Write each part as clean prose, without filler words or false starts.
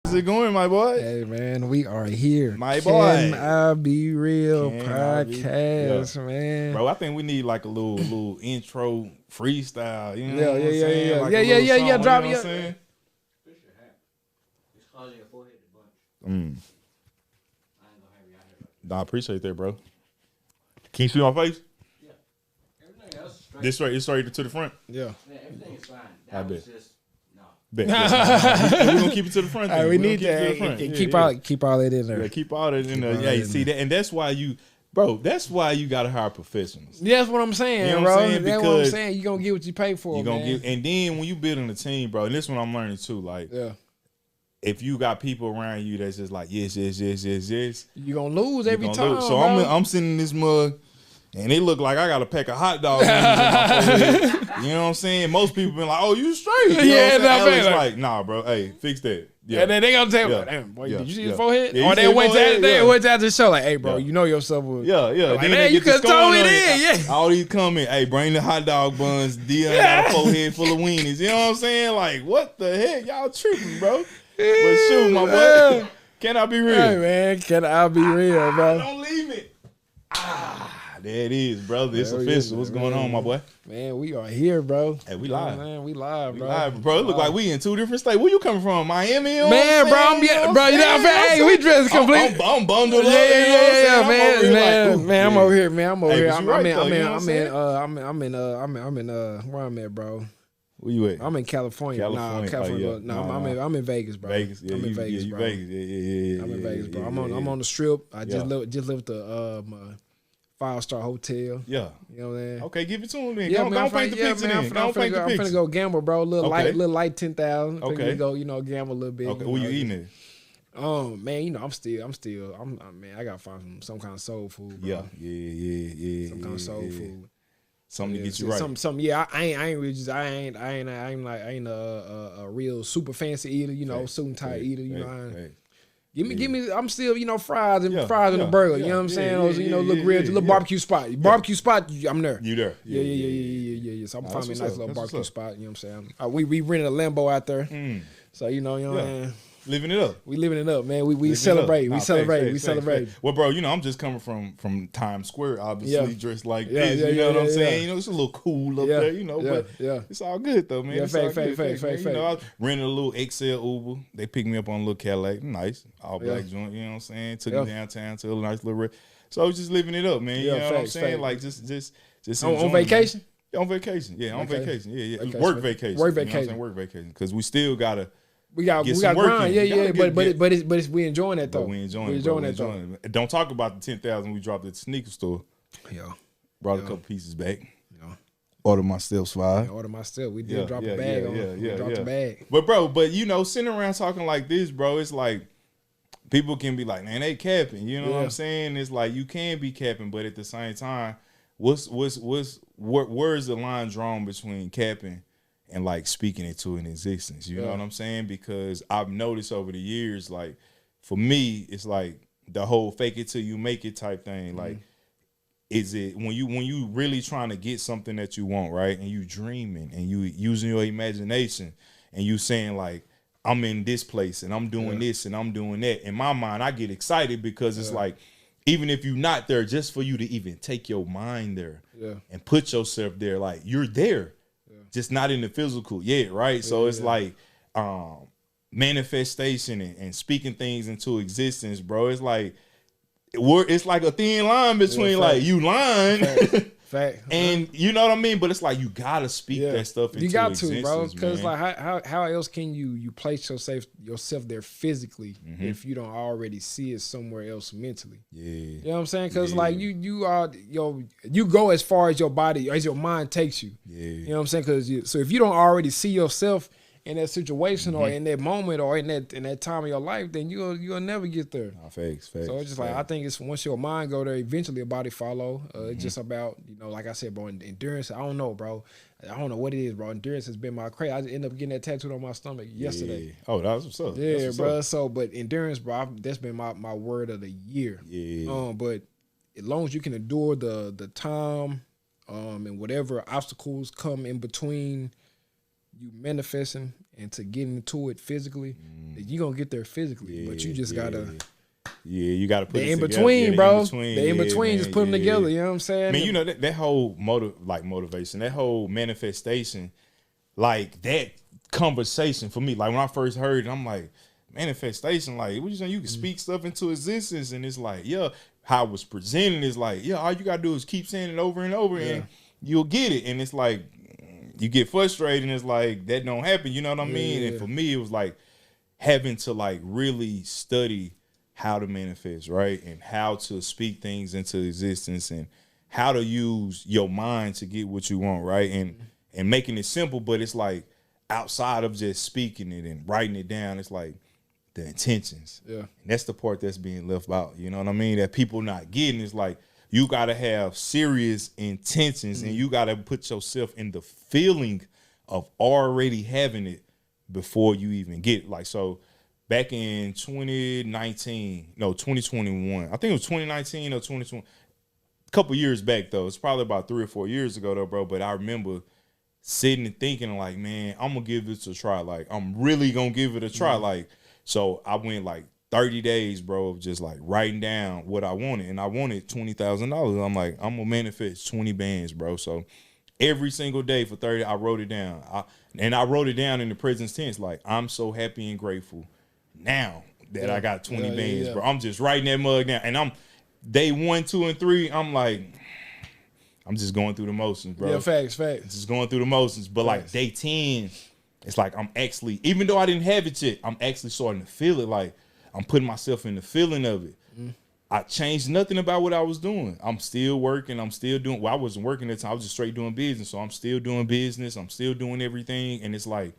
How's it going, my boy? Hey, man, we are here. My boy. Can I Be Real podcast, Yeah. man. Bro, I think we need like a little intro freestyle. You know what I'm Yeah. saying? Like Yeah. Drop me. You know what I'm saying? Nah, I appreciate that, bro. Can you see my face? Yeah. Everything else is straight. This straight to the front. Yeah. Yeah, everything is fine. I That bet. was just, no. Bet. We're gonna keep it to the front. All right, we need that. that. Keep all that in there. Yeah, keep all that in there. Yeah, see that, and that's why that's why you gotta hire professionals. Yeah, that's what I'm saying, You know bro. what I'm saying? That's what I'm Because saying. You gonna get what you pay for, You gonna man. and then when you building a team, bro, and this is what I'm learning too. Like, Yeah. if you got people around you that's just like yes, You gonna lose every you gonna time, lose. So bro. I'm sitting in this mug, and it look like I got a pack of hot dogs. In my forehead. You know what I'm saying? Most people been like, "Oh, you straight?" You know Yeah, what I'm saying? nah, Alex like, "Nah, bro. Hey, fix that." Yeah. And then they gonna tell me, Yeah. damn, boy, Yeah. did you see Yeah. his forehead? Yeah, you Or see they his went forehead? to Yeah. the show like, hey, bro, Yeah. you know yourself. Yeah. Like, Then man, they you get could the throw scoring it on in, it. yeah. All these comment, hey, bring the hot dog buns. Dion got a forehead full of weenies. You know what I'm saying? Like, what the heck? Y'all tripping, bro. But shoot, my boy. Can I be real? Hey, man, can I be real, bro? Don't leave me. There it is, brother. It's There it official. is, What's man. going on, my boy? Man, we are here, bro. Hey, we You know live. what I'm saying? We live, We bro. live, bro. It look like we in two different states. Where you coming from? Miami? You know Man, what bro, I'm saying? you know what I'm saying? Hey, we dressed complete. I'm bundled Yeah, up. You know what I'm saying? I'm over man, here man, like, ooh, man. I'm yeah. over here, man. I'm over Hey, here. but you right, though, you know what I'm saying? Where I'm at, bro. Where you at? I'm in California. California. Nah, California. Oh, yeah. No, I'm in Vegas, bro. Vegas. Yeah, I'm in you, Vegas, yeah, you bro. Vegas. Yeah. I'm in Vegas, bro. yeah, I'm on the strip. I just Yeah. left the 5-star hotel. Yeah. You know what I'm saying? Okay, give it to him then. Yeah, Don't man, paint the picture then. Don't paint the I'm finna picture. go gamble, bro. Little Okay. light 10,000. Okay. Finna go, gamble a little bit. Okay, where you eating it? Man, man, I gotta find some kind of soul food, bro. Yeah. Some kind of soul food. Something to get you Yeah, right. Some. Yeah, I ain't really just. I ain't a real super fancy eater. Suit and tie eater. Give me. I'm still, fries and a burger. You know what I'm saying? Look real, little barbecue spot. Barbecue spot. I'm there. You there? Yeah. So I'm finding me a nice little That's what's barbecue up. spot. You know what I'm saying? We rented a Lambo out there. So you know what I'm saying? Living it up. We living it up, man. We Living it celebrate. up. We Nah, celebrate. facts, We facts, celebrate. facts. Well, bro, I'm just coming from Times Square, obviously, Yeah. dressed like Yeah, this. yeah, You know yeah, what I'm yeah, saying? yeah. It's a little cool up Yeah, there, yeah, but yeah. it's all good though, man. Yeah, It's all fake, good, fake. man. I rented a little XL Uber. They picked me up on a little Cadillac, nice, all black joint. You know what I'm saying? Took me downtown to a nice little. So I was just living it up, man. You know what I'm saying? Like just On enjoying, vacation? Man. On vacation, yeah, on Okay. vacation, yeah. Okay, Work so- vacation, work You know what I'm vacation. saying? Work vacation, because we still gotta. We got Get some work grind. in. Yeah. Gotta But we enjoying that though. But we enjoying We it, bro. enjoying We that though. enjoying it. Don't talk about the 10,000 we dropped at the sneaker store. Yeah. Brought a couple pieces back. Yeah. Ordered my steps 5. Order my stuff. We did drop a bag on. We dropped a bag. But bro, sitting around talking like this, bro, it's like people can be like, man, they capping. You know what I'm saying? It's like you can be capping, but at the same time, where's the line drawn between capping and like speaking it to an existence? You know what I'm saying? Because I've noticed over the years, like for me, it's like the whole fake it till you make it type thing. Like, is it when you really trying to get something that you want, right? And you dreaming and you using your imagination and you saying like, I'm in this place and I'm doing this and I'm doing that. In my mind, I get excited because it's like, even if you're not there, just for you to even take your mind there and put yourself there, like you're there, just not in the physical yet, right? So it's like manifestation and speaking things into existence, bro. It's like a thin line between like you lying Fact. and you know what I mean, but it's like you gotta speak that stuff into you got existence, to, bro, because man. like how else can you place yourself there physically if you don't already see it somewhere else mentally? You know what I'm saying? Because like you go as far as your body, as your mind takes you. You know what I'm saying? Because so if you don't already see yourself in that situation or in that moment or in that time of your life, then you'll never get there. Facts. So it's just like I think it's once your mind go there, eventually your body follow. It's just about like I said, bro, endurance. I don't know, bro. I don't know what it is, bro. Endurance has been my craze. I just ended up getting that tattooed on my stomach yesterday. Oh, that was what's up. Yeah, what's bro. up. So, but endurance, bro, that's been my word of the year. But as long as you can endure the time, and whatever obstacles come in between you manifesting and to getting into it physically, you gonna get there physically. But you just gotta. Yeah, you gotta put the it in together. between, Yeah, bro. in-between. The in between, just put them together. You know what I'm saying? I mean, you know that whole motivation, that whole manifestation, like that conversation for me. Like when I first heard it, I'm like, manifestation. Like, what you saying? You can speak stuff into existence, and it's like, yeah. How it was presented is like, yeah. All you gotta do is keep saying it over and over, and you'll get it. And it's like, you get frustrated, and it's like that don't happen. You know what I mean? And for me, it was like having to like really study how to manifest, right? And how to speak things into existence and how to use your mind to get what you want, right? And making it simple, but it's like outside of just speaking it and writing it down, it's like the intentions. Yeah. And that's the part that's being left out. You know what I mean? That people not getting is like you gotta have serious intentions and you gotta put yourself in the feeling of already having it before you even get it. Like so back in 2021. I think it was 2019 or 2020. A couple years back, though. It's probably about 3 or 4 years ago, though, bro. But I remember sitting and thinking, like, man, I'm going to give this a try. Like, I'm really going to give it a try. Like, so I went, like, 30 days, bro, of just, like, writing down what I wanted. And I wanted $20,000. I'm like, I'm going to manifest 20 bands, bro. So every single day for 30, I wrote it down. I wrote it down in the present tense. Like, I'm so happy and grateful now that I got 20 bands, bro. I'm just writing that mug down. And I'm day 1, 2, and 3, I'm like, I'm just going through the motions, bro. Yeah, facts. Just going through the motions. But like day 10, it's like I'm actually, even though I didn't have it yet, I'm actually starting to feel it. Like I'm putting myself in the feeling of it. I changed nothing about what I was doing. I'm still working. I'm still doing, well, I wasn't working at the time. I was just straight doing business. So I'm still doing business. I'm still doing everything. And it's like,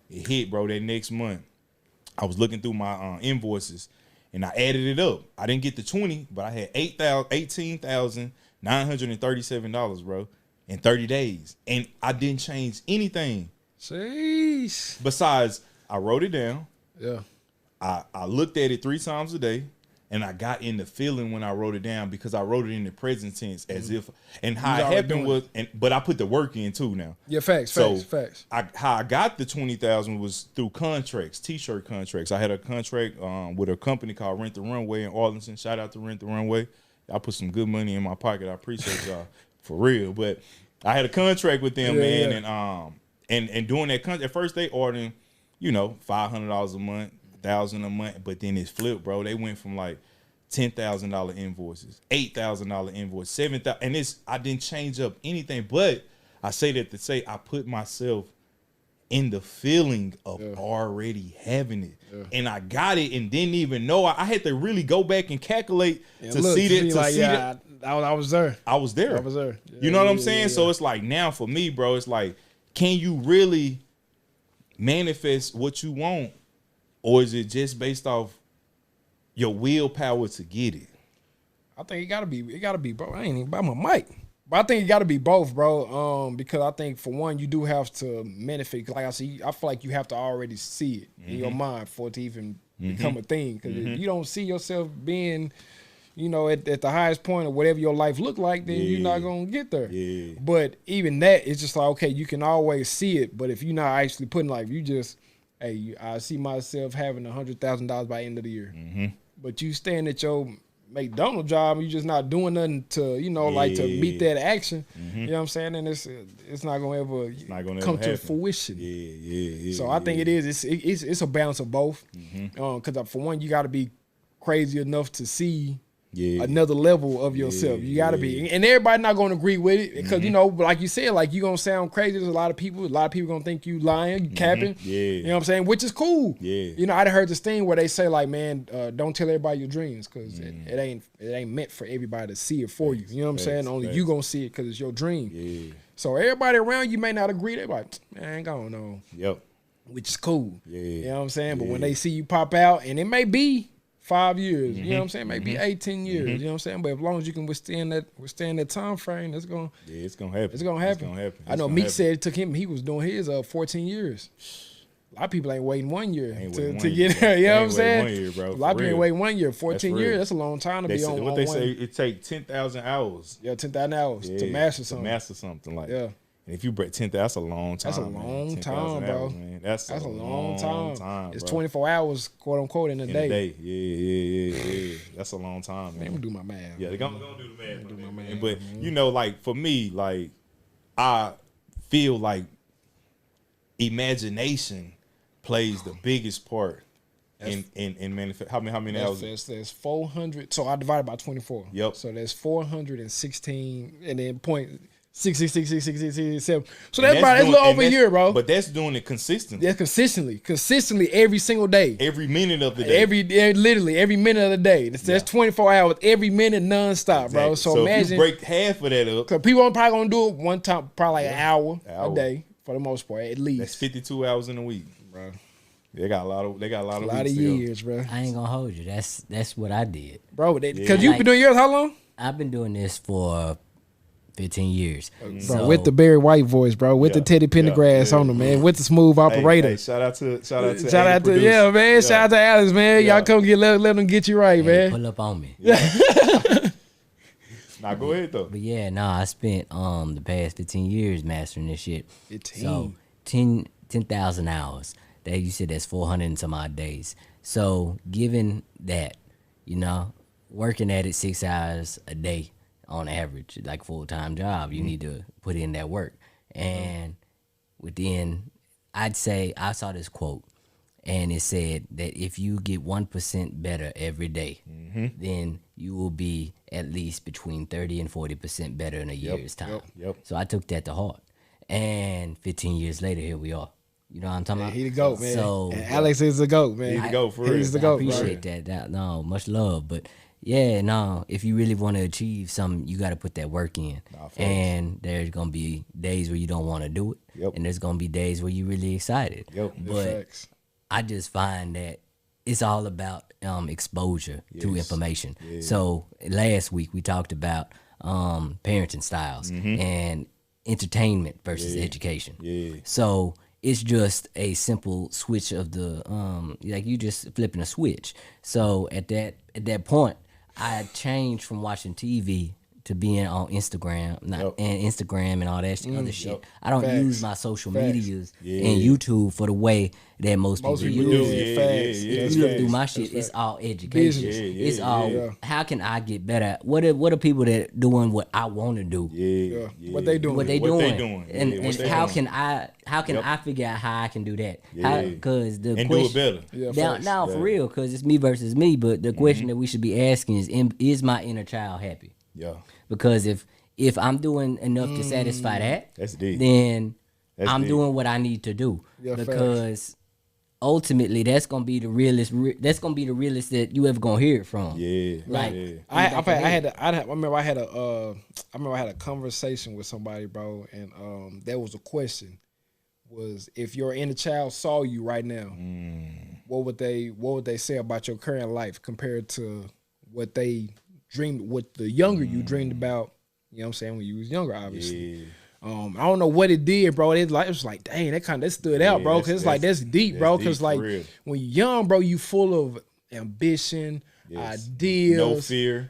it hit, bro, that next month. I was looking through my invoices and I added it up. I didn't get the 20, but I had $18,937, bro, in 30 days. And I didn't change anything. Jeez. Besides, I wrote it down. Yeah. I looked at it 3 times a day. And I got in the feeling when I wrote it down because I wrote it in the present tense as if, and how it happened was, but I put the work in too now. Yeah, facts. How I got the 20,000 was through contracts, t-shirt contracts. I had a contract with a company called Rent the Runway in Arlington. Shout out to Rent the Runway. I put some good money in my pocket. I appreciate y'all for real. But I had a contract with them, man, and doing that contract. At first they ordering, $500 a month. $1,000 a month, but then it's flipped, bro. They went from like $10,000 invoices, $8,000 invoice, $7,000, and I didn't change up anything. But I say that to say I put myself in the feeling of already having it, and I got it, and didn't even know. I had to really go back and calculate to see that. I was there. I was there. Yeah, you know what I'm saying? So it's like now for me, bro. It's like, can you really manifest what you want? Or is it just based off your willpower to get it? I think it gotta be, bro. I ain't even by my mic. But I think it gotta be both, bro. Because I think for one, you do have to manifest. Like I feel like you have to already see it in your mind for it to even become a thing. Because if you don't see yourself being, at the highest point of whatever your life look like, then you're not gonna get there. Yeah. But even that, it's just like, okay, you can always see it, but if you're not actually putting hey, I see myself having $100,000 by the end of the year. But you staying at your McDonald's job, and you just not doing nothing to, to meet that action. You know what I'm saying? And it's not gonna ever come to fruition. Yeah. So I think it is. It's a balance of both. Because for one, you got to be crazy enough to see another level of yourself. You gotta be, and everybody not gonna agree with it because like you said, like you gonna sound crazy. There's a lot of people gonna think you lying, you capping. You know what I'm saying? Which is cool. I heard this thing where they say like, man, don't tell everybody your dreams because it ain't meant for everybody to see it for you. You know what I'm saying? Only you gonna see it because it's your dream. So everybody around you may not agree. They're like, man, I ain't gonna know. Which is cool. You know what I'm saying? But when they see you pop out, and it may be 5 years, you know what I'm saying? Maybe 18 years, you know what I'm saying? But as long as you can withstand that time frame, it's gonna happen. It's gonna happen. I know Meek said it took him, he was doing his 14 years. A lot of people ain't waiting 1 year to get there, you know what I'm saying? 1 year, bro, a lot of people ain't waiting 1 year. 14 years, that's a long time to be on. What they say, it take 10,000 hours. 10,000 hours to master something. And And if you break 10,000, that's a long time. That's a man. long 10,000 time, bro. hours, man. That's a long time. It's bro. 24 hours, quote unquote, in a day. Yeah. That's a long time, man. Let me do my math. Yeah, they're gonna do the math. Man. But you know, like for me, like I feel like imagination plays the biggest part in manifest. How many hours? There's 400. So I divided by 24. Yep. So there's 416, and then point 6666667. So that's about a little over a year, bro. But that's doing it consistently. Yeah, consistently every single day. Every minute of the day. Literally every minute of the day. That's 24 hours, every minute nonstop, exactly. bro. So imagine if you break half of that up, because people are probably gonna do it one time, probably like an hour a day for the most part, at least. That's 52 hours in a week, bro. They got a lot of years, bro. I ain't gonna hold you. That's what I did, bro. Because you've been doing yours how long? I've been doing this for 15 years, bro. So, with the Barry White voice, bro. With the Teddy Pendergrass on them, man. With the smooth operator. Hey, shout out to Shout out to Alex, man. Y'all come let them get you right, man. Pull up on me. Nah, go ahead though. But yeah, I spent the past 15 years mastering this shit. 15. So 10,000 hours. That you said that's 400 and some odd days. So given that, working at it 6 hours a day on average, like full-time job, you need to put in that work. And I'd say I saw this quote, and it said that if you get 1% better every day, then you will be at least between 30 and 40% better in a year's time. Yep. So I took that to heart. And 15 years later, here we are. You know what I'm talking about? He the GOAT, man. So and Alex is the GOAT, man. He the GOAT, for real. He's the I GOAT, appreciate that. No, much love. But yeah, if you really want to achieve something, you got to put that work in. And there's going to be days where you don't want to do it. Yep. And there's going to be days where you're really excited. Yep. But I just find that it's all about exposure to information. Yeah. So last week we talked about parenting styles and entertainment versus education. Yeah. So it's just a simple switch of the like you just flipping a switch. So at that point, I changed from watching TV to being on Instagram and all that other shit. I don't use my social medias and YouTube for the way that most people use it. You look through my shit, it's all education. It's all how can I get better? What are people that doing what I want to do? What they doing? What they doing? And how can I figure out how I can do that? Because the question, do it better. Now for real, because it's me versus me. But the question that we should be asking is my inner child happy? Yeah. Because if I'm doing enough to satisfy that, then I'm doing what I need to do. Because ultimately, that's gonna be the realest. That's gonna be the realest that you ever gonna hear it from. Yeah. Like I remember I had a conversation with somebody, bro, and that was a question. Was if your inner child saw you right now, what would they say about your current life compared to what they dreamed, what the younger you dreamed about, you know what I'm saying, when you was younger, obviously. I don't know what it did, bro. It was like, dang, that stood out, bro. Cause it's like, that's deep, bro. Cause like when you're young, bro, you full of ambition, ideas.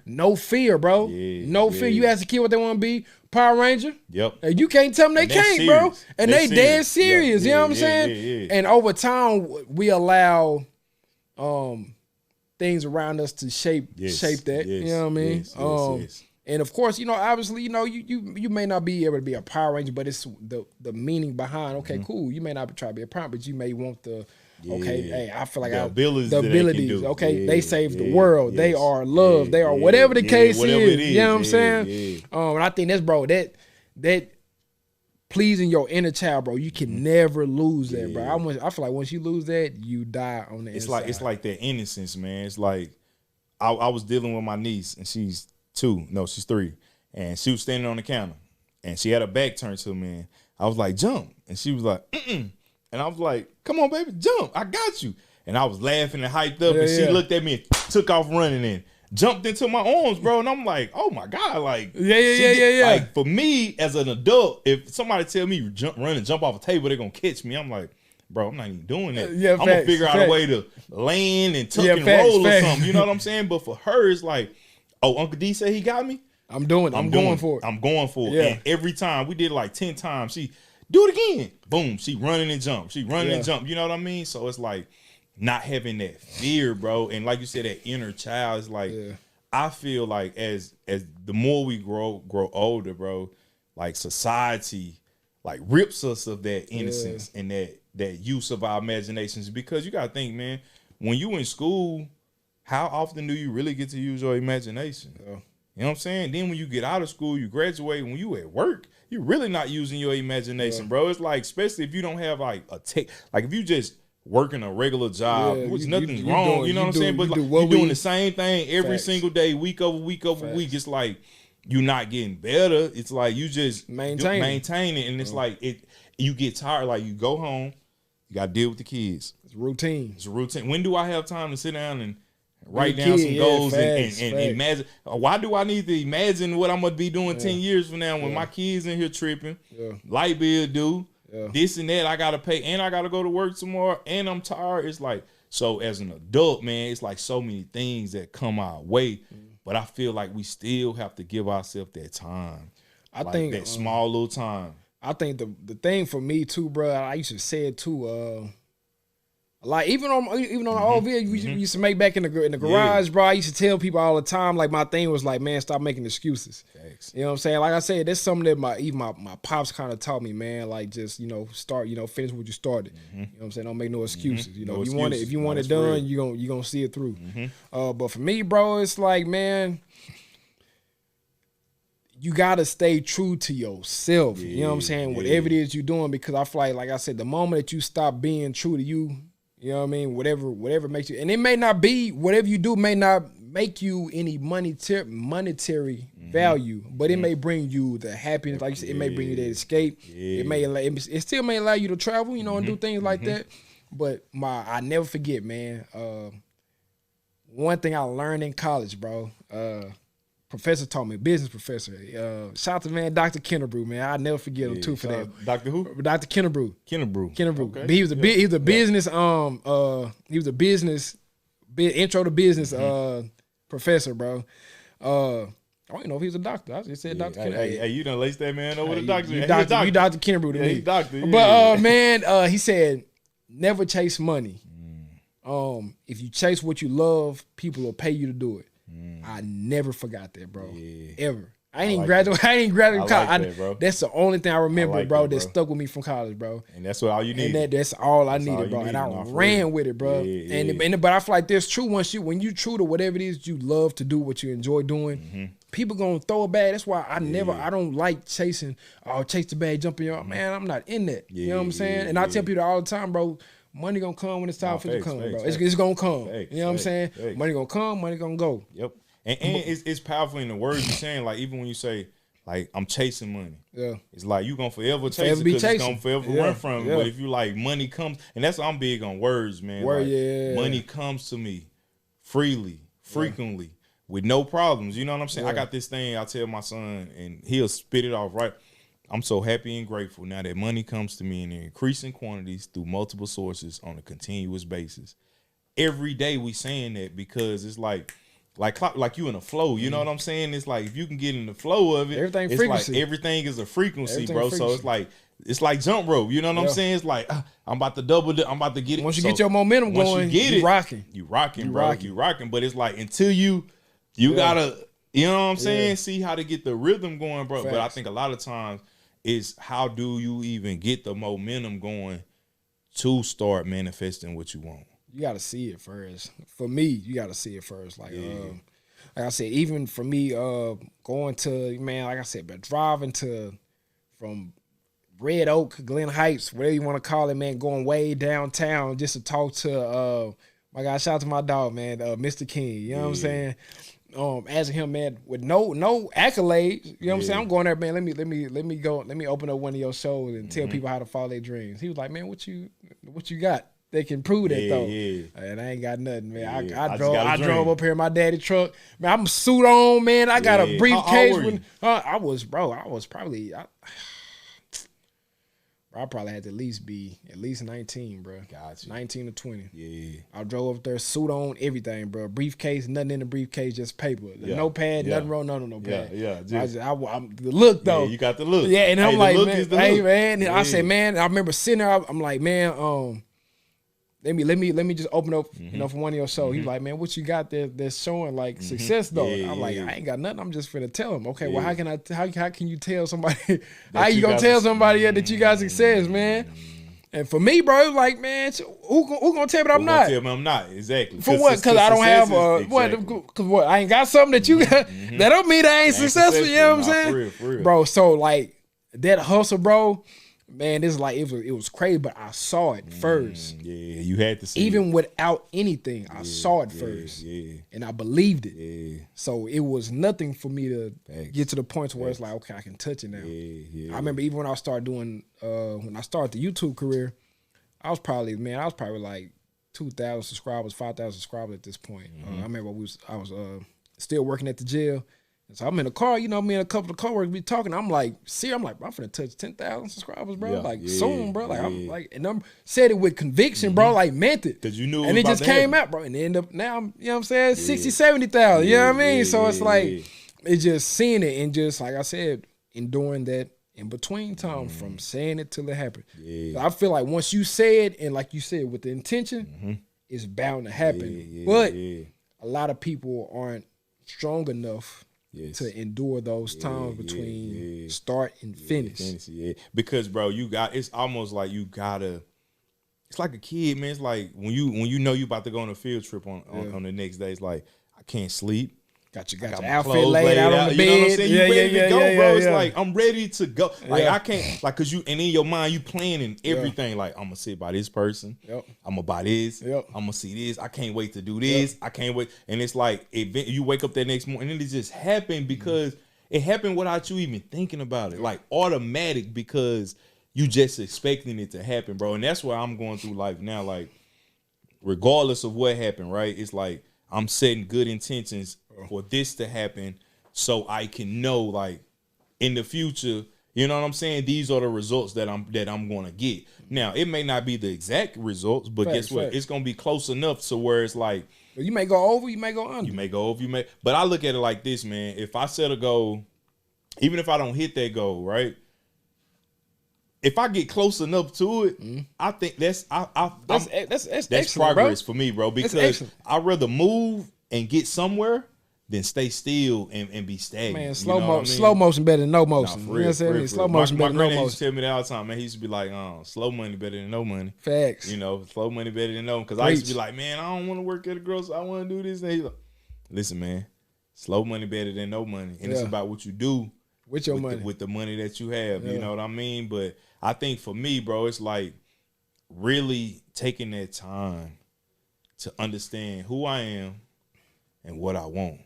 No fear, bro. No fear. You ask a kid what they want to be, Power Ranger. Yep. And you can't tell them they can't, serious. Bro. And they dead serious. You know what I'm saying? And over time, we allow things around us to shape that. You know what I mean? And of course, obviously, you may not be able to be a Power Ranger, but it's the meaning behind. Okay, cool. You may not try to be a Power, but you may want the. Okay, hey, I feel like the abilities. Okay, they save the world. They are love. They are whatever the case is. You know what I'm saying? And I think that's, bro. That pleasing your inner child, bro. You can never lose that, bro. I feel like once you lose that, you die on the inside. It's like that innocence, man. It's like I was dealing with my niece, and she's 2. No, she's 3, and she was standing on the counter, and she had her back turned to me. And I was like, jump, and she was like, and I was like, come on, baby, jump, I got you. And I was laughing and hyped up, and she looked at me and took off running and jumped into my arms, bro. And I'm like, oh my God, like, like for me as an adult, if somebody tell me run and jump off a table, they're gonna catch me. I'm like, bro, I'm not even doing that. I'm gonna figure out a way to land and tuck and roll or something. You know what I'm saying? But for her, it's like, oh, Uncle D said he got me. I'm doing it. I'm going for it. I'm going for it. Yeah. And every time we did it like 10 times, she do it again. Boom. She running and jump. She running and jump. You know what I mean? So it's like not having that fear, bro. And like you said, that inner child is like, I feel like as the more we grow older, bro, like society like rips us of that innocence and that use of our imaginations. Because you gotta think, man, when you in school, how often do you really get to use your imagination? You know what I'm saying? Then when you get out of school, you graduate, when you at work, you're really not using your imagination, bro. It's like, especially if you don't have like a tech, like if you just working a regular job, which nothing's wrong, you know what I'm saying? But like, you're doing the same thing every single day, week over week over week. It's like you're not getting better. It's like you just maintain it, and it's like you get tired. Like you go home, you got to deal with the kids. It's routine. It's a routine. When do I have time to sit down and write down some goals and imagine? Why do I need to imagine what I'm gonna be doing 10 years from now when my kids in here tripping? Light bill due. This and that I gotta pay, and I gotta go to work tomorrow, and I'm tired. It's like, so as an adult, man, it's like so many things that come our way, but I feel like we still have to give ourselves that time. I think that small little time. I think the thing for me too, bro, I used to say it too. Like even on the old video we used to make back in the garage, bro. I used to tell people all the time, like my thing was like, man, stop making excuses. Thanks. You know what I'm saying? Like I said, that's something that my pops kind of taught me, man. Like just start, finish what you started. You know what I'm saying? Don't make no excuses. You know, if you want it done, you gonna see it through. But for me, bro, it's like, man, you gotta stay true to yourself. You know what I'm saying? Whatever it is you're doing, because I feel like I said, the moment that you stop being true to you. You know what I mean? Whatever makes you, and it may not be, whatever you do may not make you any monetary value, but it may bring you the happiness, like you said, it may bring you that escape. It still may allow you to travel, and do things like that. But I never forget, man. One thing I learned in college, bro. Professor taught me, business professor. Shout out to Dr. 𝐞𝐚𝐫𝐳, man. I'll never forget him too for that. Dr. who? Dr. 𝐞𝐚𝐫𝐳. 𝐞𝐚𝐫𝐳. Okay. He was a business intro to business professor, bro. I don't even know if he's a doctor. I just said Dr. 𝐞𝐚𝐫𝐳. Hey, you done laced that man over the doctor. You Dr. 𝐞𝐚𝐫𝐳 to me. He's doctor. But man, he said, never chase money. If you chase what you love, people will pay you to do it. I never forgot that, bro. Ever. I ain't graduate college. Bro. That's the only thing I remember, bro, that stuck with me from college, bro. And that's what all you need. And that's all I needed, bro. And I ran with it, bro. But I feel like that's true. When you true to whatever it is you love to do, what you enjoy doing, people gonna throw it back. That's why I don't like chasing. Oh, chase the bag, jump in your man. I'm not in that. You know what I'm saying? And I tell people all the time, bro. Money gonna come when it's time for it to come, bro. It's gonna come. You know what I'm saying? Money gonna come, money gonna go. Yep. And it's powerful in the words you're saying. Like even when you say, like, I'm chasing money. It's like you gonna forever chase it because it's gonna forever run from it. But if you like money comes, and that's why I'm big on words, man. Money comes to me freely, frequently, with no problems. You know what I'm saying? I got this thing I tell my son, and he'll spit it off right. I'm so happy and grateful now that money comes to me in increasing quantities through multiple sources on a continuous basis. Every day we saying that because it's like you in a flow. You know what I'm saying? It's like if you can get in the flow of it, like everything is a frequency, bro. So it's like jump rope. You know what I'm saying? It's like I'm about to double it. I'm about to get it. Once you get your momentum going, you rocking. You rocking, bro. You rocking. But it's like until you gotta, you know what I'm saying? See how to get the rhythm going, bro. But I think a lot of times, is how do you even get the momentum going to start manifesting what you want? You got to see it first. For me, you got to see it first. Like I said, even for me, going to, man, like I said, but driving from Red Oak, Glen Heights, whatever you want to call it, man, going way downtown just to talk to, my guy, shout out to my dog, man, Mr. King. You know what I'm saying? Asking him, man, with no accolades, you know what I'm saying? I'm going there, man. Let me open up one of your shows and tell people how to follow their dreams. He was like, man, what you got? They can prove that though. And I ain't got nothing, man. I drove up here in my daddy truck. Man, I'm suit on, man. I got a briefcase. I was probably I probably had to be at least 19, bro. Gotcha. 19 to 20. Yeah. I drove up there, suit on, everything, bro. Briefcase, nothing in the briefcase, just paper. Yeah. No pad, Yeah. nothing wrong, no pad. Yeah. I'm the look though. Yeah, you got the look. Yeah, and I'm the like, look man, is the hey look. man. Yeah. I said, man, I remember sitting there. I'm like, man, let me just open up, for one of your shows. He's like, man, what you got there that's showing like success though? Yeah, I'm like, yeah. I ain't got nothing. I'm just finna tell him. Okay, well, Yeah. how can you tell somebody? How you you gonna got tell the- somebody that you got success, man? And for me, bro, it was like, man, who gonna tell me that I'm Who gonna not? tell me I'm not. Exactly. For what? Because I don't have exactly. Cause what? I ain't got something that you got. That don't mean I ain't successful. You know what I'm Nah, saying, for real. bro? So like that hustle, bro. Man, this is like it was crazy, but I saw it first. Yeah, you had to see Even it. without anything, I saw it first, and I believed it. Yeah. So it was nothing for me to Facts. get to the point where it's like, okay, I can touch it now. Yeah. I remember even when I started doing, when I started the YouTube career, I was probably like 2,000 subscribers, 5,000 subscribers at this point. I remember I was still working at the jail. And so I'm in the car, me and a couple of coworkers be talking. I'm like, I'm finna touch 10,000 subscribers, bro. Soon, bro. I'm like, and I'm said it with conviction, bro. Like meant it. Cause you knew, And it just came out, bro. And it ended up now, you know what I'm saying, 60, 70,000. You know what I mean? So it's like, it's just seeing it and just like I said, enduring that in between time from saying it till it happened. Yeah. I feel like once you say it and like you said with the intention, it's bound to happen. But a lot of people aren't strong enough to endure those times between start and finish. Because bro, it's almost like you gotta. It's like a kid, man. It's like when you know you about to go on a field trip on the next day. It's like I can't sleep. Got your my outfit clothes laid out on the bed. You know what I'm saying? You ready to go, bro. It's yeah. like I'm ready to go. Like I can't, like, cause and in your mind you planning everything. Like I'm gonna sit by this person. Yep. I'm gonna buy this. Yep. I'm gonna see this. I can't wait to do this. I can't wait. And it's like you wake up that next morning and it just happened because it happened without you even thinking about it. Like automatic because you just expecting it to happen, bro. And that's why I'm going through life now. Like regardless of what happened, right? It's like I'm setting good intentions for this to happen so I can know, like, in the future, you know what I'm saying? These are the results that I'm going to get. Now, it may not be the exact results, but guess what? It's going to be close enough to where it's like, you may go over, you may go under. you may go over, but I look at it like this, man. If I set a goal, even if I don't hit that goal, right? If I get close enough to it, I think that's excellent, progress bro. for me, bro. Because I'd rather move and get somewhere than stay still and be stagnant. Man, slow motion better than no motion. Nah, you know what I'm saying? Slow motion better than no My granddad used motion. to tell me that all the time, man. He used to be like, slow money better than no money. Facts. You know, slow money better than no. Because I used to be like, man, I don't want to work at a grocery. I want to do this. And he's like, listen, man, slow money better than no money. And it's about what you do with your money. With the money that you have. You know what I mean? But I think for me, bro, it's like really taking that time to understand who I am and what I want.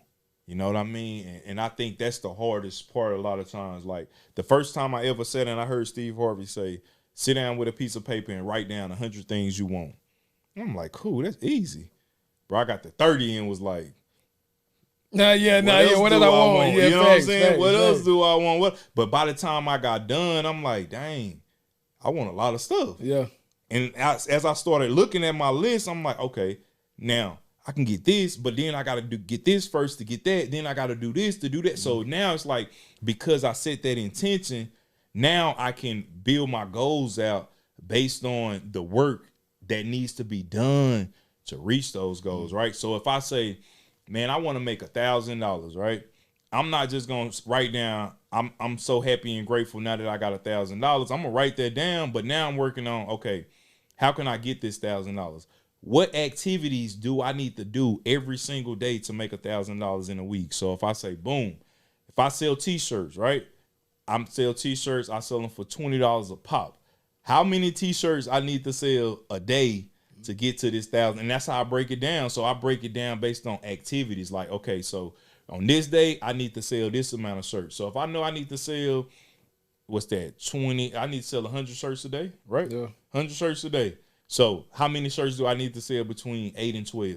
You know what I mean? And I think that's the hardest part a lot of times. Like the first time I ever sat and I heard Steve Harvey say, sit down with a piece of paper and write down 100 things you want. And I'm like, cool, that's easy. Bro, I got to 30 and was like, what else I want? You know what I'm saying? What else do I want? But by the time I got done, I'm like, dang, I want a lot of stuff. Yeah. And as I started looking at my list, I'm like, okay, now I can get this, but then I got to get this first to get that. Then I got to do this to do that. So now it's like, because I set that intention, now I can build my goals out based on the work that needs to be done to reach those goals, right? So if I say, man, I want to make $1,000, right? I'm not just going to write down, I'm so happy and grateful now that I got $1,000. I'm going to write that down, but now I'm working on, okay, how can I get this $1,000? What activities do I need to do every single day to make $1,000 in a week? So if I say, boom, if I sell t-shirts, right? I sell t-shirts, I sell them for $20 a pop. How many t-shirts I need to sell a day to get to this 1,000? And that's how I break it down. So I break it down based on activities. Like, okay, so on this day, I need to sell this amount of shirts. So if I know I need to sell, what's that, 20, I need to sell 100 shirts a day, right? Yeah. 100 shirts a day. So how many shirts do I need to sell between 8 and 12?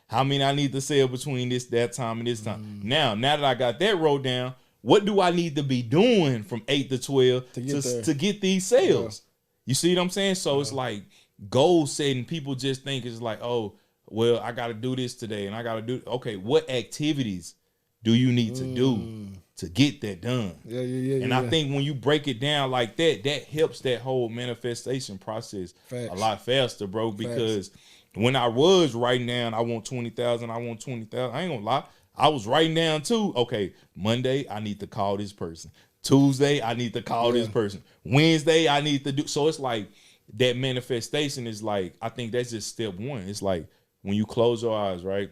How many I need to sell between that time and this time? Now that I got that wrote down, what do I need to be doing from 8 to 12 to get these sales? You see what I'm saying? So it's like goal setting. People just think it's like, oh, well, I got to do this today, and I got to do. Okay, what activities do you need to do to get that done? Yeah. And I think when you break it down like that, that helps that whole manifestation process a lot faster, bro. Because when I was writing down, I want 20,000, I want 20,000. I ain't gonna lie, I was writing down too. Okay, Monday I need to call this person. Tuesday I need to call this person. Wednesday I need to do. So it's like that manifestation is like, I think that's just step one. It's like when you close your eyes, right?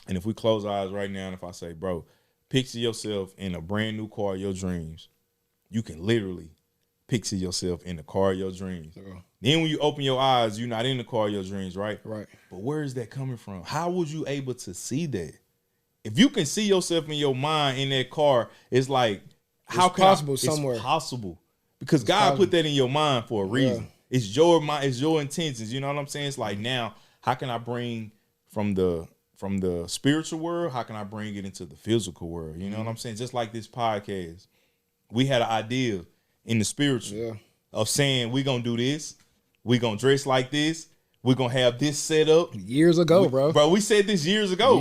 And if we close our eyes right now, and if I say, bro, picture yourself in a brand new car of your dreams, you can literally picture yourself in the car of your dreams. Then when you open your eyes, you're not in the car of your dreams, right? Right. But where is that coming from? How was you able to see that? If you can see yourself in your mind in that car, it's like, how it's can possible it's somewhere. possible. Because God put that in your mind for a reason. It's your mind, it's your intentions. You know what I'm saying? It's like, now, how can I bring from the spiritual world, how can I bring it into the physical world? You know what I'm saying? Just like this podcast, we had an idea in the spiritual of saying, we gonna do this, we gonna dress like this, we gonna have this set up. Years ago, bro. Bro, we said this years ago.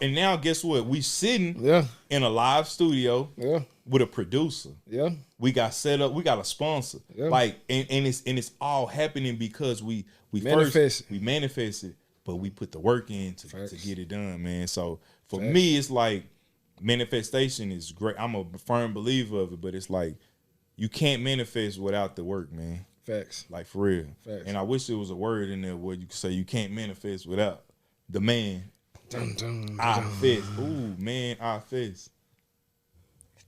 And now guess what? We sitting in a live studio with a producer. We got set up, we got a sponsor. Like, and it's all happening because we manifested. But we put the work in to get it done, man. So for me, it's like manifestation is great. I'm a firm believer of it, but it's like you can't manifest without the work, man. Facts. Like, for real. Facts. And I wish there was a word in there where you could say you can't manifest without the man. I fist. Ooh, man, I fist.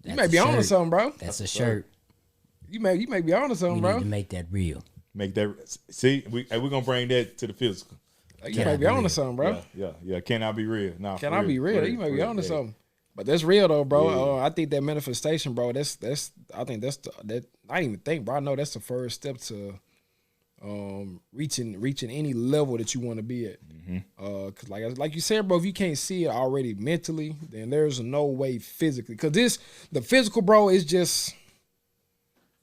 You may be on to something, bro. That's a shirt. You may be on to something, We bro. need to make that real. Make that. See, we're going to bring that to the physical. You may be on to something, bro. Yeah. Can I be real? Nah, Can I be real? You may be on to something. But that's real though, bro. I think that manifestation, bro. I think that's that. I didn't even think, bro. I know that's the first step to reaching any level that you want to be at. Cause like you said, bro, if you can't see it already mentally, then there's no way physically. Cause the physical, bro, is just.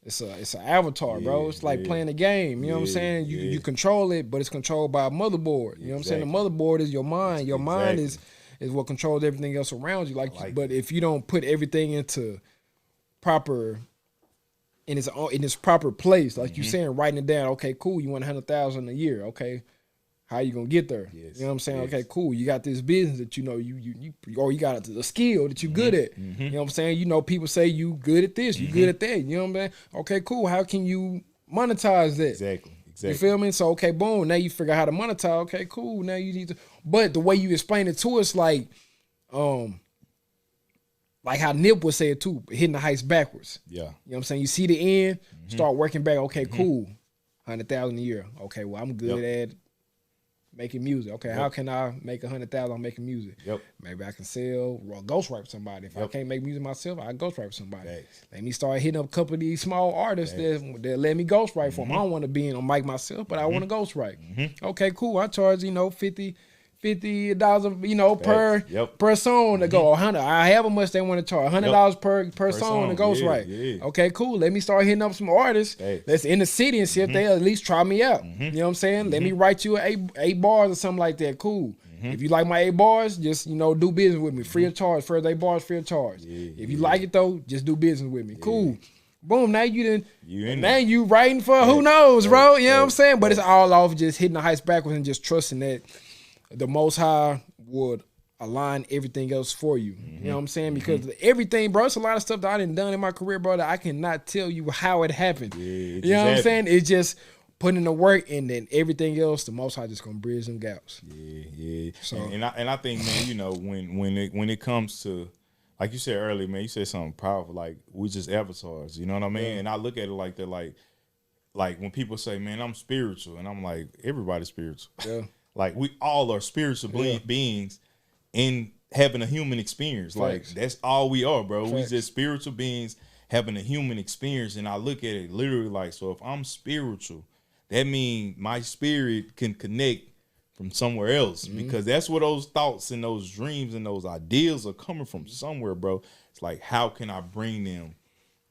It's an avatar, bro. It's like playing a game. You know what I'm saying? You control it, but it's controlled by a motherboard. You know what I'm saying? The motherboard is your mind. Your mind is what controls everything else around you. But if you don't put everything into proper in its proper place, like you saying, writing it down. Okay, cool. You want 100,000 a year. Okay, how you gonna get there? You know what I'm saying? Okay, cool. You got this business that you know you got a skill that you good at. You know what I'm saying? You know, people say you good at this, you good at that. You know what I'm saying? Okay, cool. How can you monetize that? Exactly. You feel me? So okay, boom. Now you figure out how to monetize. Okay, cool. Now you need to. But the way you explain it to us, like how Nip would say it too, hitting the heights backwards. You know what I'm saying? You see the end, start working back. Okay, cool. 100,000 a year. Okay, well I'm good at making music. Okay, how can I make 100,000 on making music? Maybe I can sell or ghostwrite for somebody. If I can't make music myself, I ghostwrite for somebody. Let me start hitting up a couple of these small artists that let me ghostwrite for them. I don't want to be on mic myself, but I want to ghostwrite. Okay, cool. I charge $50 per song to go. 100. I have how much they want to charge. $100 per song to ghostwrite. Okay, cool. Let me start hitting up some artists that's in the city and see if they at least try me out. You know what I'm saying? Let me write you eight bars or something like that. Cool. If you like my 8 bars, just do business with me, free of charge. First 8 bars, free of charge. If you like it though, just do business with me. Cool. Boom. Now you writing for who knows, bro. You know what I'm saying? But it's all off just hitting the heights backwards and just trusting that the Most High would align everything else for you. You know what I'm saying? Because everything, bro, it's a lot of stuff that I done in my career, bro, that I cannot tell you how it happened. You know what I'm saying? It's just putting in the work, and then everything else, the Most High just gonna bridge them gaps. So, and I think, man, when it comes to, like you said earlier, man, you said something powerful. Like, we just avatars. You know what I mean? And I look at it like that. Like when people say, man, I'm spiritual, and I'm like, everybody's spiritual. Like, we all are spiritual beings in having a human experience. Like, that's all we are, bro. We just spiritual beings having a human experience. And I look at it literally like, so if I'm spiritual, that means my spirit can connect from somewhere else, because that's where those thoughts and those dreams and those ideas are coming from somewhere, bro. It's like, how can I bring them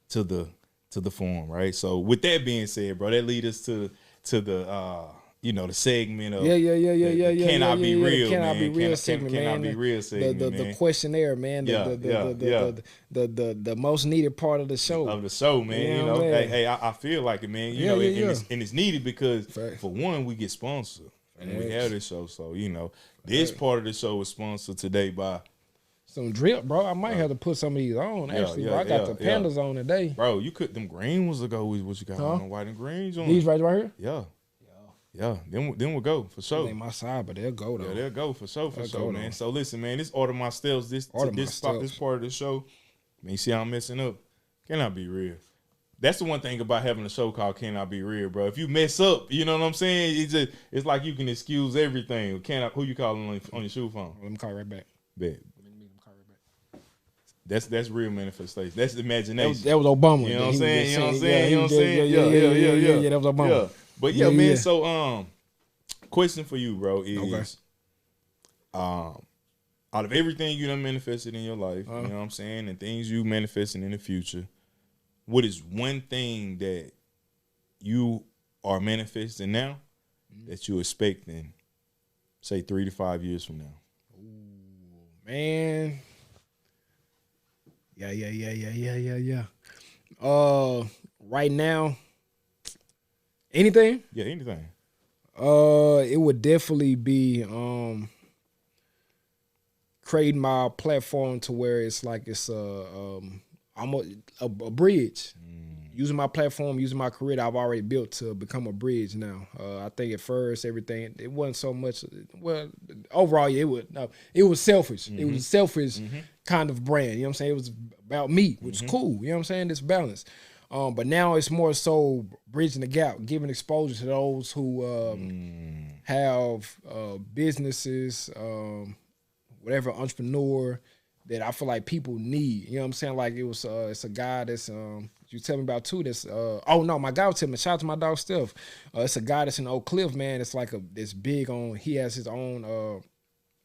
to the to the forum, right? So with that being said, bro, that leads us to the the segment of can I be real, can man? I be real segment, can man? I be real segment, the questionnaire, man. The most needed part of the show. Man. You know, hey, I feel like it, man. You know, and it's needed because for one, we get sponsored and we have this show. So this part of the show is sponsored today by some drip, bro. I might have to put some of these on. Actually, bro. I got the pandas on today, bro. You could them green ones ago. What you got on? White and greens on these right here. Yeah, then we'll go for sure. Ain't my side, but they'll go though. Yeah, they'll go for sure, man. So listen, man, this order my steps, this part of the show. Man, you see how I'm messing up? Can I be real? That's the one thing about having a show called Can I Be Real, bro. If you mess up, you know what I'm saying? It's like you can excuse everything. Who you calling on your shoe phone? Let me call right back. Bet. That's real manifestation. That's imagination. That was Obama. You know what I'm saying? Yeah, that was Obama. Yeah. But man, so question for you, bro, is out of everything you done manifested in your life, you know what I'm saying, and things you manifesting in the future, what is one thing that you are manifesting now that you expect in, say, 3 to 5 years from now? Ooh, man. Yeah. Right now, anything? Yeah, anything. It would definitely be creating my platform to where it's like I'm a bridge. Using my platform, using my career that I've already built to become a bridge now. I think at first everything, it wasn't so much. Well, overall, it was selfish. It was a selfish kind of brand. You know what I'm saying? It was about me, which is cool. You know what I'm saying? It's balanced. But now it's more so bridging the gap, giving exposure to those who have businesses, whatever entrepreneur that I feel like people need. You know what I'm saying? Like it's a guy that's you tell me about too. That's my guy was telling me. Shout out to my dog Steph. It's a guy that's in Oak Cliff, man. It's like this big on. He has his own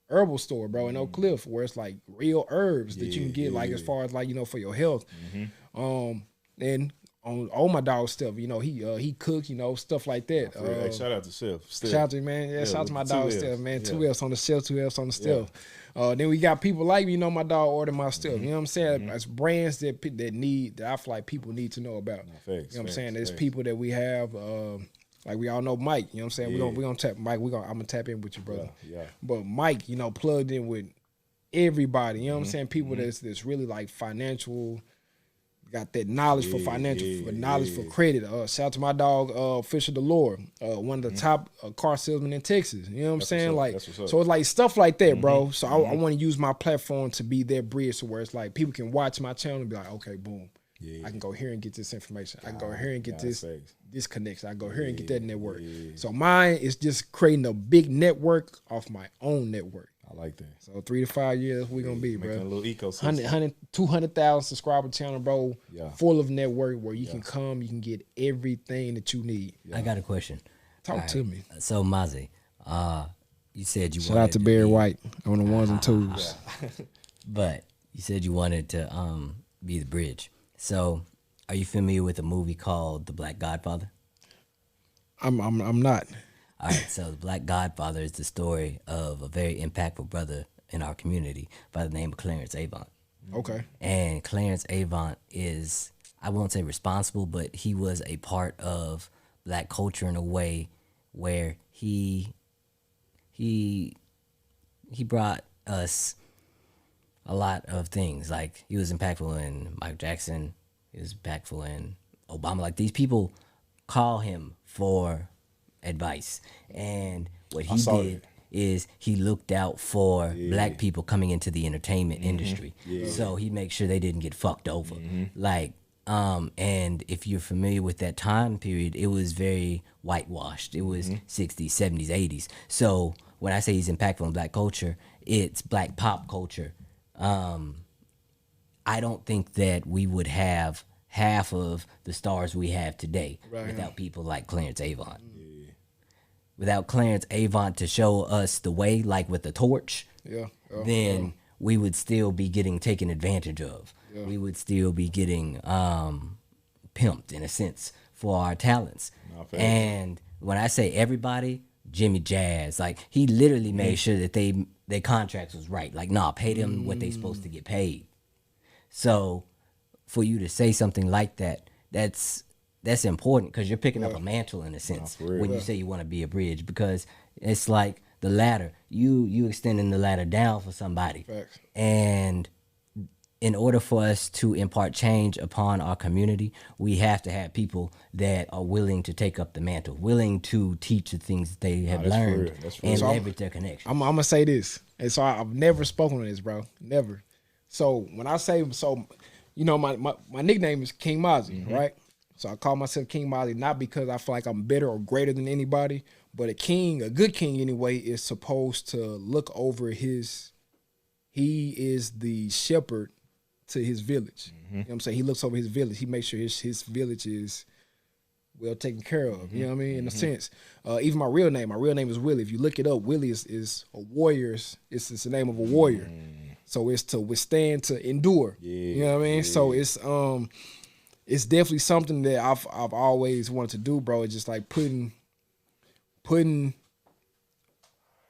herbal store, bro, in Oak Cliff, where it's like real herbs that you can get, like as far as like for your health. And on my dog stuff, he cook, stuff like that. Hey, shout out to Steph. Shout out to man, shout out to my dog Steph, man. 2 F's on the shelf, 2 F's on the step. Then we got people like my dog order my stuff. You know what I'm saying? It's brands that I feel like people need to know about. You know what I'm saying? There's people that we have. Like we all know Mike, you know what I'm saying? We're gonna tap Mike. I'm gonna tap in with you, brother. But Mike, plugged in with everybody. You know what I'm saying? People that's really like financial, got that knowledge for financial, knowledge for credit. Shout out to my dog, Fisher Delore, one of the top car salesmen in Texas. You know what I'm saying? Like, so it's like stuff like that, bro. So I want to use my platform to be their bridge, to where it's like people can watch my channel and be like, okay, boom. I can go here and get this information. I can go here and get this connection. I can go here and get that network. So mine is just creating a big network off my own network. I like that. So 3 to 5 years, we're going to be, bro. Making a little ecosystem. 200,000 subscriber channel, bro. Full of network where you can come, you can get everything that you need. I got a question. Talk to me. So, 𝒀𝒐𝒖𝐻𝒃𝒆, you said you Shout out to Barry White on the ones and twos. But you said you wanted to be the bridge. So, are you familiar with a movie called The Black Godfather? I'm not. All right, so The Black Godfather is the story of a very impactful brother in our community by the name of Clarence Avant. Okay. And Clarence Avant is, I won't say responsible, but he was a part of Black culture in a way where he brought us a lot of things. Like, he was impactful in Michael Jackson. He was impactful in Obama. Like, these people call him for advice. And what he did is he looked out for Black people coming into the entertainment industry. So he made sure they didn't get fucked over. Like, and if you're familiar with that time period, it was very whitewashed. It was 60s, 70s, 80s. So when I say he's impactful in Black culture, it's Black pop culture. I don't think that we would have half of the stars we have today without people like Clarence Avant. Without Clarence Avant to show us the way, like with the torch, then we would still be getting taken advantage of. We would still be getting pimped in a sense for our talents. And when I say everybody, Jimmy Jazz, like he literally made sure that their contracts was right. Like, nah, pay them what they supposed to get paid. So for you to say something like that, that's important because you're picking up a mantle in a sense when you say you want to be a bridge, because it's like the ladder. You extending the ladder down for somebody. Facts. And in order for us to impart change upon our community, we have to have people that are willing to take up the mantle, willing to teach the things that they have learned and leverage their connection. I'm gonna say this, and so I've never spoken on this, bro, never. So when I say you know, my nickname is 𝐿𝐞𝐚𝐫𝐧, right? So I call myself 𝒀𝒏𝐿𝐴 not because I feel like I'm better or greater than anybody, but a good king anyway, is supposed to look over he is the shepherd to his village. You know what I'm saying? He looks over his village. He makes sure his village is well taken care of. You know what I mean? In a sense. Even my real name is Willie. If you look it up, Willie is a warrior. It's the name of a warrior. So it's to withstand, to endure. You know what I mean? So it's definitely something that I've always wanted to do, bro. It's just like putting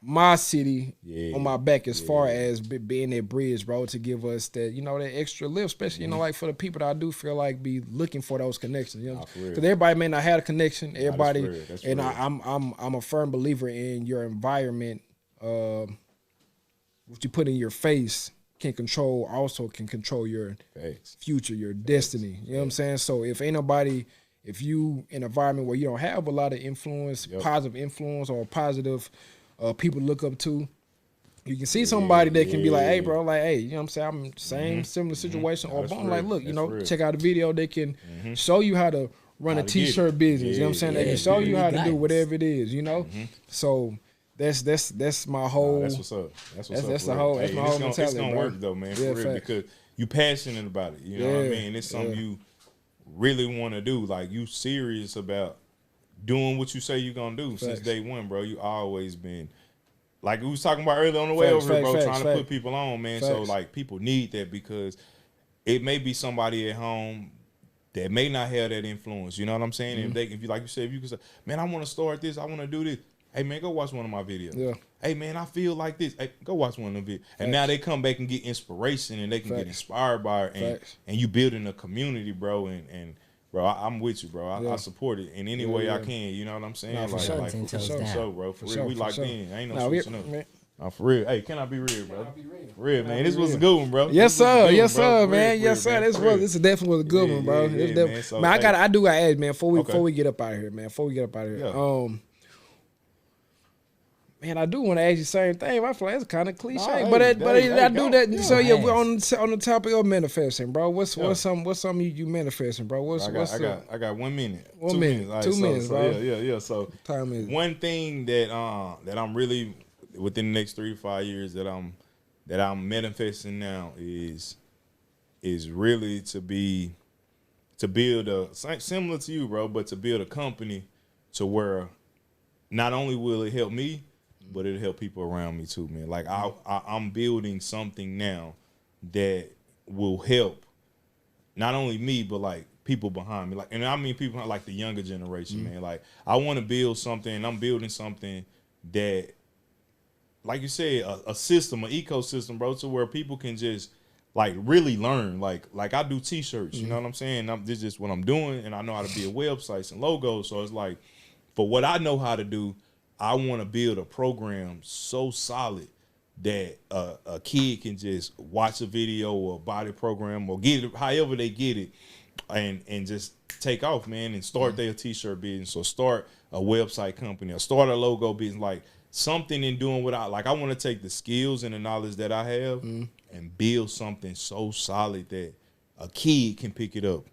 my city on my back as far as being that bridge, bro, to give us that, you know, that extra lift, especially, you know, like for the people that I do feel like be looking for those connections, you know, because everybody may not have a connection, everybody, and I'm a firm believer in your environment, what you put in your face can control your future, your destiny, you know what I'm saying? So if you in an environment where you don't have a lot of influence, positive influence or positive people look up to, you can see somebody that can be like, hey, bro, like, hey, you know what I'm saying? I'm same, similar situation. Or boom, like, look, you know, check out the video. They can show you how to run a t-shirt business. You know what I'm saying? They can show you how to do whatever it is, you know? So that's my whole. That's what's up. That's my whole mentality. It's gonna work though, man, for real, because you passionate about it. You know what I mean? It's something you really want to do. Like, you serious about doing what you say you're gonna do. Since day one, bro. You always been, like we was talking about earlier on the way over here, bro, trying to put people on, man. So like, people need that, because it may be somebody at home that may not have that influence. You know what I'm saying? If you, like you said, if you can say, man, I want to start this, I want to do this. Hey, man, go watch one of my videos. Hey, man, I feel like this. Hey, go watch one of them videos. And now they come back and get inspiration, and they can get inspired by it. And you building a community, bro. And bro, I'm with you, bro. I support it in any way I can. You know what I'm saying? Nah, for sure. For sure, bro. For real, we locked in. Ain't no switching up. Man. Nah, for real. Hey, can I be real, bro? For real, man. This was a good one, bro. Yes, sir. Yes, sir, man. Yes, sir. This is definitely a good one, bro. Man, I do gotta ask, man, before we get up out of here, man. Man, I do want to ask you the same thing. I feel like it's kind of cliche, but I do that. Yeah. So we're on the topic of manifesting, bro. What's something you manifesting, bro? I got 1 minute. 1 minute. Like, 2 minutes, bro. Yeah. So time is one thing that I'm really within the next 3 to 5 years that I'm manifesting now is really to build a, similar to you, bro, but to build a company to where not only will it help me, but it'll help people around me too, man. Like, I'm building something now that will help not only me, but like people behind me. Like, and I mean people like the younger generation, man. Like, I want to build something, and I'm building something that, like you said, a system, an ecosystem, bro, to where people can just like really learn. Like I do t-shirts, you know what I'm saying? This is just what I'm doing, and I know how to build websites and logos. So it's like, for what I know how to do, I want to build a program so solid that a kid can just watch a video or buy the program or get it however they get it, and just take off, man, and start their t-shirt business, or start a website company, or start a logo business, like something in doing what I want to take the skills and the knowledge that I have and build something so solid that a kid can pick it up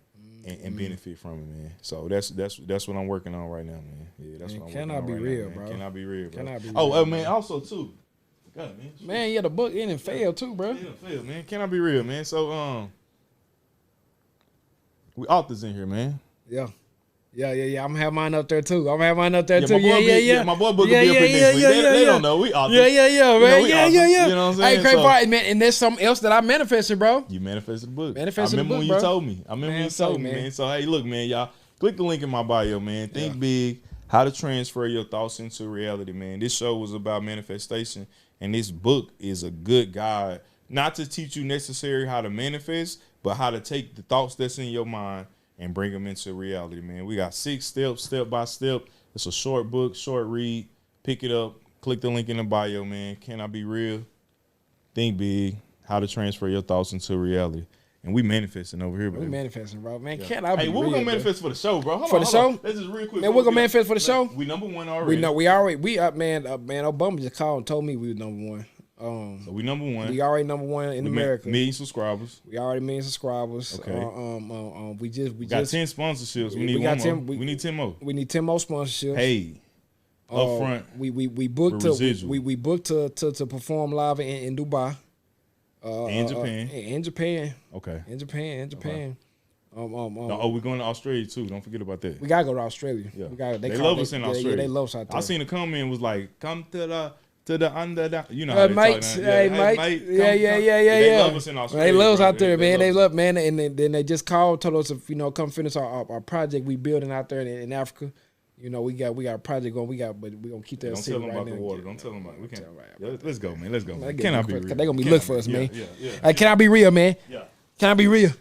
and benefit from it, man. So that's what I'm working on right now, man. Yeah, that's what I'm working on right now. Cannot be real, bro. Cannot be real, bro. Man, also too. God, man. Man, yeah, the book in and failed too, bro. Yeah, failed, man. Cannot be real, man. So we authors in here, man. Yeah. Yeah. I'm gonna have mine up there too. Yeah, My boy my boy will be up here next week. They don't know. We authors. Yeah, man. Yeah. You know what I'm saying? Hey, Craig Party, man, and there's something else that I manifested, bro. You manifested the book. Manifested the book, I remember when bro. you told me. I remember when you told me, man. So hey, look, man, y'all click the link in my bio, man. Think big. How to transfer your thoughts into reality, man. This show was about manifestation, and this book is a good guide, not to teach you necessarily how to manifest, but how to take the thoughts that's in your mind and bring them into reality, man. We got 6 steps, step by step. It's a short book, short read. Pick it up. Click the link in the bio, man. Can I be real? Think big. How to transfer your thoughts into reality. And we manifesting over here, baby. We manifesting, bro. Man, can't I be Hey, what real, we gonna bro? manifest for the show, bro? Hold For on, the hold on. show? Let's just real quick. Man, we're gonna manifest for the show? We number one already. We up, man, Obama just called and told me we was number one. So we number one. We already number one in America. Million subscribers. We already million subscribers. Okay. We got just 10 sponsorships. We need got one more. 10 we need 10 more. We need 10 more sponsorships. Hey, up front. We booked for to residual. we booked to perform live in Dubai. And Japan. In Japan. Okay. In Japan. Oh, we're going to Australia too. Don't forget about that. We gotta go to Australia. Yeah. They love us in Australia. Yeah, they love us out there. I seen a comment was like, "Come to the under the," you know how they mate. talk now. Hey, mate. Come. Yeah. They love us in Australia. They love us bro. out there, man. They us. love, man. And then they just called, told us if come finish our project we building out there in Africa. You know, we got a project going. But we gonna keep that Don't secret tell them right about now. the water. Don't tell them about it. We can't. Right. Let's go, man. Let's go. Man, Can I be real? They gonna be Can looking I for us, man. Yeah. Hey, can I be real, man? Yeah. Can I be real?